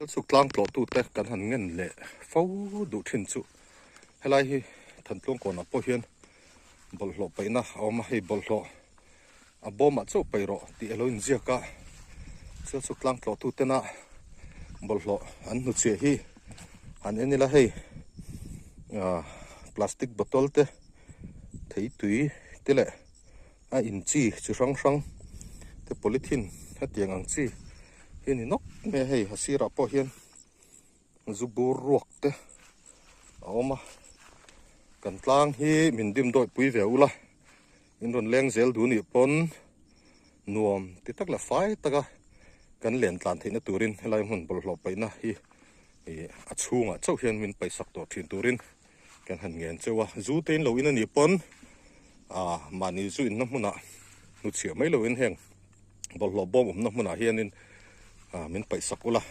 suk tlang tlo tu te kan han ngen le fo du thin chu helai hi than tlong ko na po hian bol hlo paina awma hei bol hlo a boma chu pairo ti eloin ziaka chu suk tlang tlo tu te na bol hlo an nu che hi an enila hei plastic bottle te thei tui te le a in chi chu rang rang te polythene hatiang ang chi hian inok me hei hasira po hian zubur ruak te awma kan tlang hi min dim doi pui veula in ron leng zel du ni pon nuam ti tak la fai taka kan len tlan theina turin helai hun bol hlo paina hi a chunga chau hian min paisak to thin turin kan han ngen chewa zu tein lo in ani pon mani zu in na hmuna nu chia mai lo in heng bol hlo bom na hmuna hianin min paisak ula